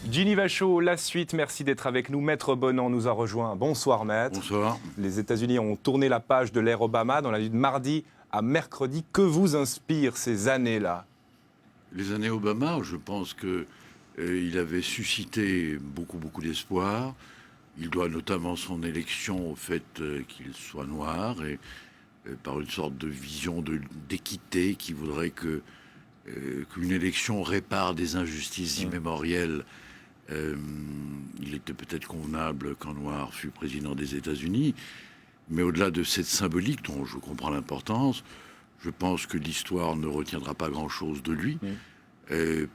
Ginny Vachaud, la suite, merci d'être avec nous. Maître Bonan nous a rejoint. Bonsoir Maître. Bonsoir. Les États-Unis ont tourné la page de l'ère Obama dans la nuit de mardi à mercredi. Que vous inspirent ces années-là? Les années Obama, je pense qu'il avait suscité beaucoup d'espoir. Il doit notamment son élection au fait qu'il soit noir et par une sorte de vision d'équité qui voudrait qu'une élection répare des injustices immémorielles. Il était peut-être convenable qu'un noir fût président des États-Unis, mais au-delà de cette symbolique dont je comprends l'importance, je pense que l'histoire ne retiendra pas grand-chose de lui,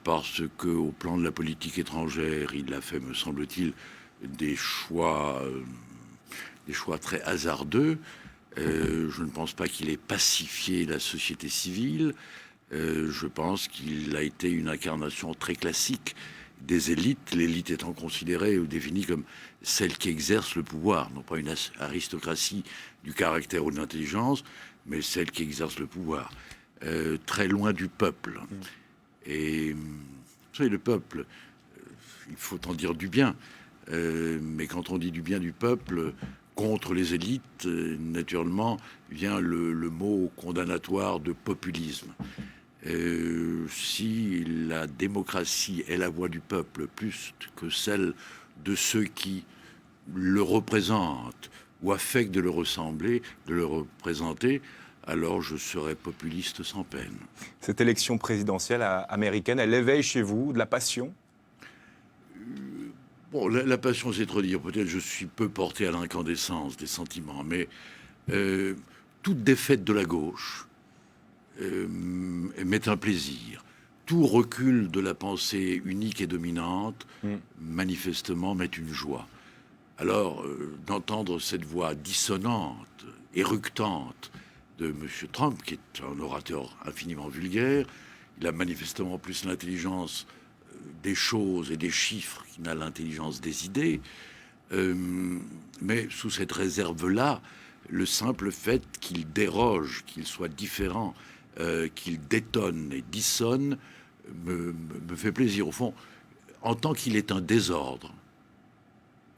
parce qu'au plan de la politique étrangère, il a fait, me semble-t-il, des choix très hasardeux. Je ne pense pas qu'il ait pacifié la société civile. Je pense qu'il a été une incarnation très classique des élites, l'élite étant considérée ou définie comme celle qui exerce le pouvoir, non pas une aristocratie du caractère ou de l'intelligence, mais celle qui exerce le pouvoir, très loin du peuple. Et vous savez, le peuple, il faut en dire du bien, mais quand on dit du bien du peuple contre les élites, naturellement vient le mot condamnatoire de populisme. Si la démocratie est la voix du peuple plus que celle de ceux qui le représentent ou affectent de le ressembler, de le représenter, alors je serai populiste sans peine. Cette élection présidentielle américaine, elle éveille chez vous de la passion? Bon, la passion, c'est trop dire. Peut-être je suis peu porté à l'incandescence des sentiments, mais toute défaite de la gauche met un plaisir. Tout recul de la pensée unique et dominante, manifestement, met une joie. Alors, d'entendre cette voix dissonante, éructante de M. Trump, qui est un orateur infiniment vulgaire, il a manifestement plus l'intelligence des choses et des chiffres qu'il n'a l'intelligence des idées, mais sous cette réserve-là, le simple fait qu'il déroge, qu'il soit différent, qu'il détonne et dissonne, me fait plaisir. Au fond, en tant qu'il est un désordre,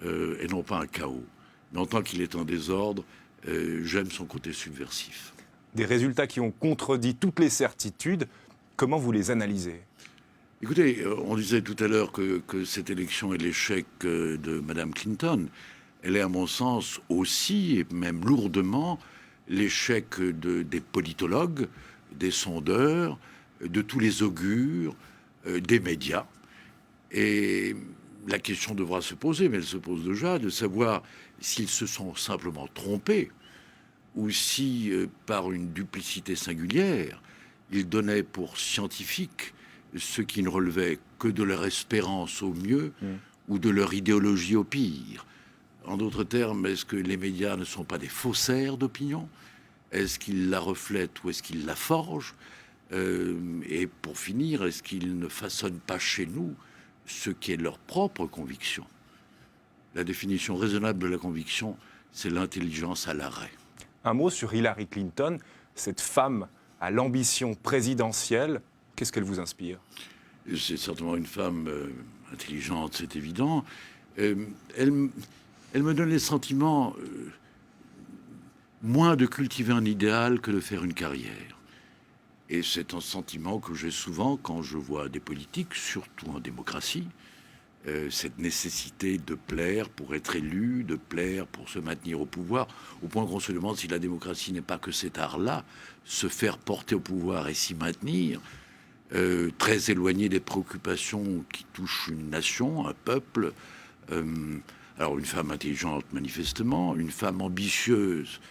et non pas un chaos, mais en tant qu'il est un désordre, j'aime son côté subversif. Des résultats qui ont contredit toutes les certitudes, comment vous les analysez? Écoutez, on disait tout à l'heure que cette élection est l'échec de Mme Clinton. Elle est, à mon sens, aussi, et même lourdement, l'échec des politologues, des sondeurs, de tous les augures, des médias. Et la question devra se poser, mais elle se pose déjà, de savoir s'ils se sont simplement trompés ou si, par une duplicité singulière, ils donnaient pour scientifique ce qui ne relevait que de leur espérance au mieux ou de leur idéologie au pire. En d'autres termes, est-ce que les médias ne sont pas des faussaires d'opinion? Est-ce qu'ils la reflètent ou est-ce qu'ils la forgent? Et pour finir, est-ce qu'ils ne façonnent pas chez nous ce qui est leur propre conviction? La définition raisonnable de la conviction, c'est l'intelligence à l'arrêt. Un mot sur Hillary Clinton, cette femme à l'ambition présidentielle. Qu'est-ce qu'elle vous inspire? C'est certainement une femme intelligente, c'est évident. Elle me donne les sentiments moins de cultiver un idéal que de faire une carrière. Et c'est un sentiment que j'ai souvent quand je vois des politiques, surtout en démocratie, cette nécessité de plaire pour être élu, de plaire pour se maintenir au pouvoir, au point qu'on se demande si la démocratie n'est pas que cet art-là, se faire porter au pouvoir et s'y maintenir, très éloigné des préoccupations qui touchent une nation, un peuple. Alors une femme intelligente manifestement, une femme ambitieuse,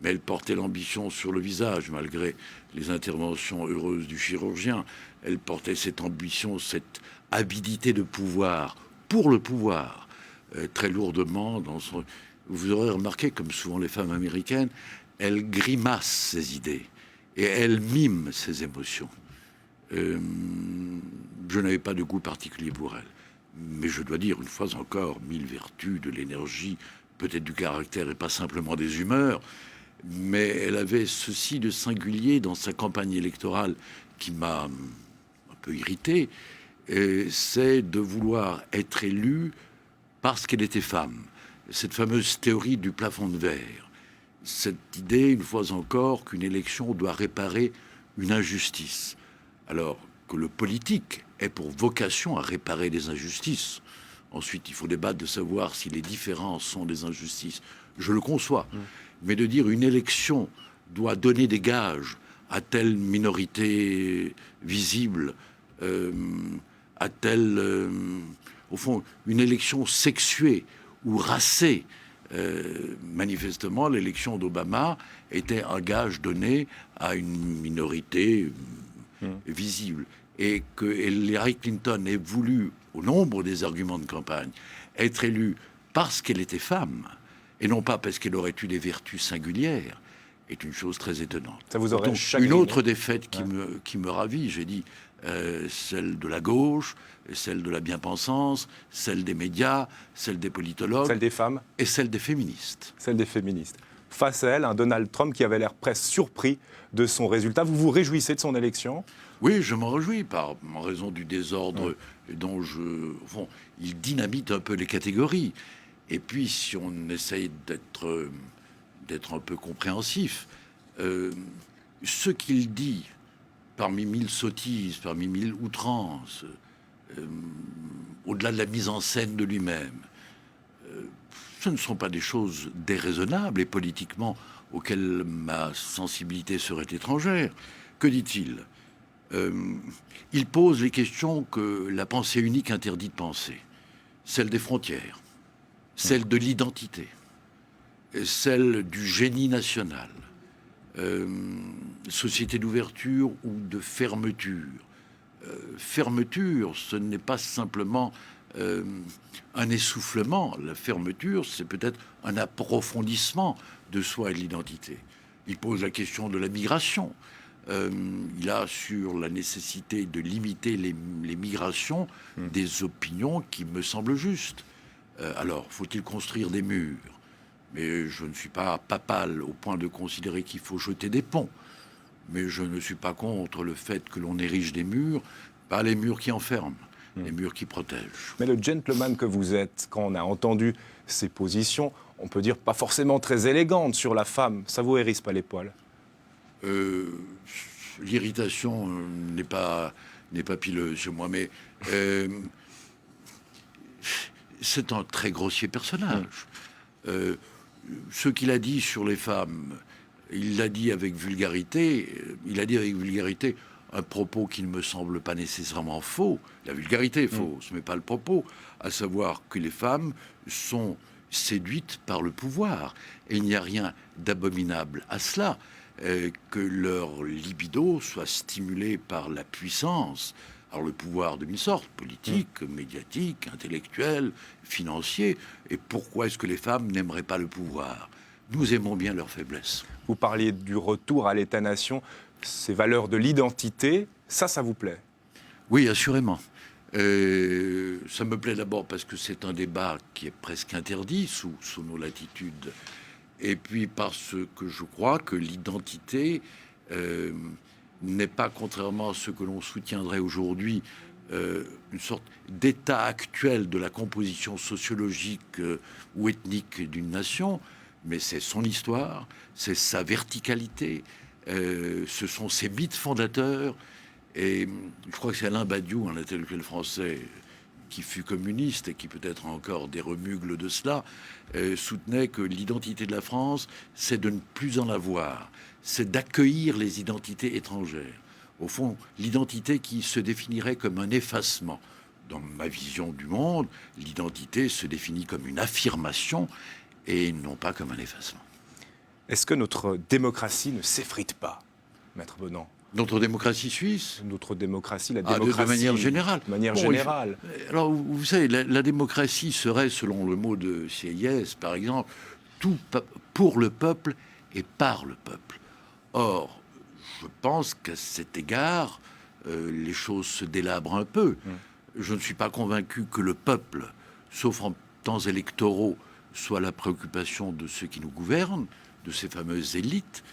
mais elle portait l'ambition sur le visage malgré les interventions heureuses du chirurgien. Elle portait cette ambition, cette avidité de pouvoir, pour le pouvoir, très lourdement dans son... Vous aurez remarqué, comme souvent les femmes américaines, elle grimace ses idées et elle mime ses émotions. Je n'avais pas de goût particulier pour elle. Mais je dois dire, une fois encore, mille vertus, de l'énergie, peut-être du caractère et pas simplement des humeurs, mais elle avait ceci de singulier dans sa campagne électorale qui m'a un peu irrité. c'est de vouloir être élue parce qu'elle était femme. Cette fameuse théorie du plafond de verre. Cette idée, une fois encore, qu'une élection doit réparer une injustice. Alors que le politique ait pour vocation à réparer des injustices. Ensuite, il faut débattre de savoir si les différences sont des injustices. Je le conçois. Mais de dire une élection doit donner des gages à telle minorité visible, à telle... au fond, une élection sexuée ou racée. Manifestement, l'élection d'Obama était un gage donné à une minorité visible. Et que Hillary Clinton ait voulu, au nombre des arguments de campagne, être élue parce qu'elle était femme, et non pas parce qu'elle aurait eu des vertus singulières, est une chose très étonnante. Ça vous aurait Donc, chagriné. une autre défaite qui me ravit, j'ai dit, celle de la gauche, celle de la bien-pensance, celle des médias, celle des politologues, Celle des femmes et celle des féministes. Celle des féministes. Face à elle, un Donald Trump qui avait l'air presque surpris de son résultat. Vous vous réjouissez de son élection ? Oui, je m'en réjouis en raison du désordre dont Bon, il dynamite un peu les catégories. Et puis, si on essaye d'être un peu compréhensif, ce qu'il dit, parmi 1000 sottises, parmi 1000 outrances, au-delà de la mise en scène de lui-même, ce ne sont pas des choses déraisonnables et politiquement auxquelles ma sensibilité serait étrangère. Que dit-il ? Il pose les questions que la pensée unique interdit de penser. Celle des frontières, celle de l'identité, celle du génie national, société d'ouverture ou de fermeture. Fermeture, ce n'est pas simplement un essoufflement. La fermeture, c'est peut-être un approfondissement de soi et de l'identité. Il pose la question de la migration. Il a sur la nécessité de limiter les migrations des opinions qui me semblent justes. Alors, faut-il construire des murs ? Mais je ne suis pas papal au point de considérer qu'il faut jeter des ponts. Mais je ne suis pas contre le fait que l'on érige des murs, pas les murs qui enferment, les murs qui protègent. Mais le gentleman que vous êtes, quand on a entendu ces positions, on peut dire pas forcément très élégantes sur la femme, ça vous hérisse pas les poils ? L'irritation n'est pas pileuse chez moi, mais c'est un très grossier personnage. Ce qu'il a dit sur les femmes, il l'a dit avec vulgarité. Il a dit avec vulgarité un propos qui ne me semble pas nécessairement faux. La vulgarité est fausse, mais pas le propos. À savoir que les femmes sont séduites par le pouvoir. Et il n'y a rien d'abominable à cela. Que leur libido soit stimulé par la puissance. Alors le pouvoir de mille sortes, politique, médiatique, intellectuel, financier. Et pourquoi est-ce que les femmes n'aimeraient pas le pouvoir ? Nous aimons bien leur faiblesse. Vous parliez du retour à l'État-nation, ces valeurs de l'identité, ça vous plaît ? Oui, assurément. Ça me plaît d'abord parce que c'est un débat qui est presque interdit sous nos latitudes. Et puis parce que je crois que l'identité n'est pas, contrairement à ce que l'on soutiendrait aujourd'hui, une sorte d'état actuel de la composition sociologique ou ethnique d'une nation, mais c'est son histoire, c'est sa verticalité, ce sont ses mythes fondateurs. Et je crois que c'est Alain Badiou, un intellectuel français qui fut communiste et qui peut-être a encore des remugles de cela, soutenait que l'identité de la France, c'est de ne plus en avoir, c'est d'accueillir les identités étrangères. Au fond, l'identité qui se définirait comme un effacement. Dans ma vision du monde, l'identité se définit comme une affirmation et non pas comme un effacement. Est-ce que notre démocratie ne s'effrite pas, Maître Bonan ? Notre démocratie suisse ? Notre démocratie, la démocratie... de manière générale. De manière générale. Alors, vous savez, la démocratie serait, selon le mot de Sieyès, par exemple, tout pour le peuple et par le peuple. Or, je pense qu'à cet égard, les choses se délabrent un peu. Je ne suis pas convaincu que le peuple, sauf en temps électoraux, soit la préoccupation de ceux qui nous gouvernent, de ces fameuses élites,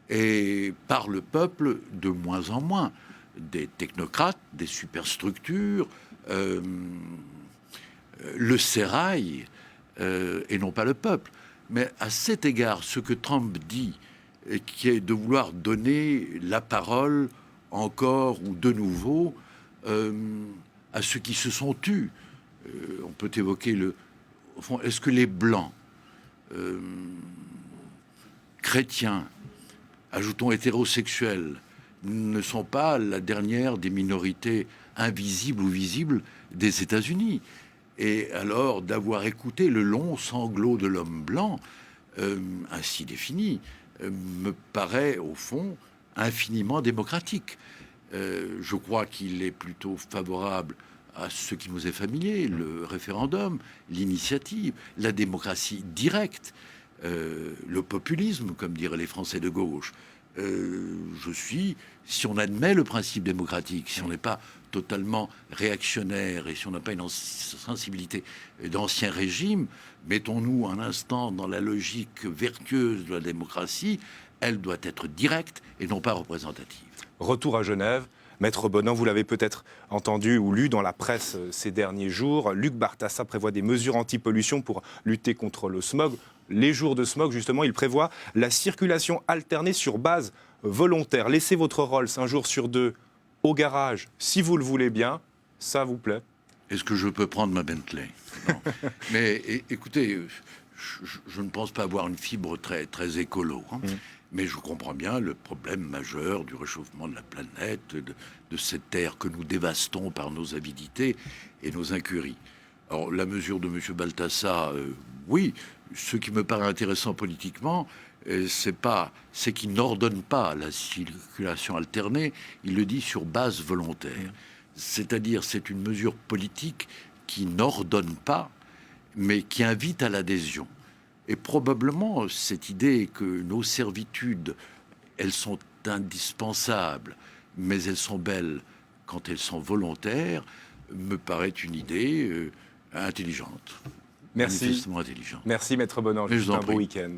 et par le peuple de moins en moins. Des technocrates, des superstructures, le sérail et non pas le peuple. Mais à cet égard, ce que Trump dit, qui est de vouloir donner la parole encore ou de nouveau à ceux qui se sont tus. On peut évoquer au fond, est-ce que les Blancs, chrétiens, ajoutons hétérosexuels, ne sont pas la dernière des minorités invisibles ou visibles des États-Unis? Et alors, d'avoir écouté le long sanglot de l'homme blanc, ainsi défini, me paraît, au fond, infiniment démocratique. Je crois qu'il est plutôt favorable à ce qui nous est familier, le référendum, l'initiative, la démocratie directe, le populisme, comme diraient les Français de gauche. Si on admet le principe démocratique, si on n'est pas totalement réactionnaire et si on n'a pas une sensibilité d'ancien régime, mettons-nous un instant dans la logique vertueuse de la démocratie, elle doit être directe et non pas représentative. Retour à Genève. Maître Bonan, vous l'avez peut-être entendu ou lu dans la presse ces derniers jours. Luc Bartassa prévoit des mesures anti-pollution pour lutter contre le smog. Les jours de smog, justement, il prévoit la circulation alternée sur base volontaire. Laissez votre Rolls un jour sur deux au garage, si vous le voulez bien. Ça vous plaît? Est-ce que je peux prendre ma Bentley? Non. Mais écoutez, je ne pense pas avoir une fibre très, très écolo. Mais je comprends bien le problème majeur du réchauffement de la planète, de cette terre que nous dévastons par nos avidités et nos incuries. Alors, la mesure de M. Balthassa, oui, ce qui me paraît intéressant politiquement, c'est qu'il n'ordonne pas la circulation alternée, il le dit sur base volontaire. C'est-à-dire, c'est une mesure politique qui n'ordonne pas, mais qui invite à l'adhésion. Et probablement, cette idée que nos servitudes, elles sont indispensables, mais elles sont belles quand elles sont volontaires, me paraît une idée intelligente. Merci. Manifestement intelligente. Merci, Maître Bonan. Mais je vous en Un bon prie. week-end.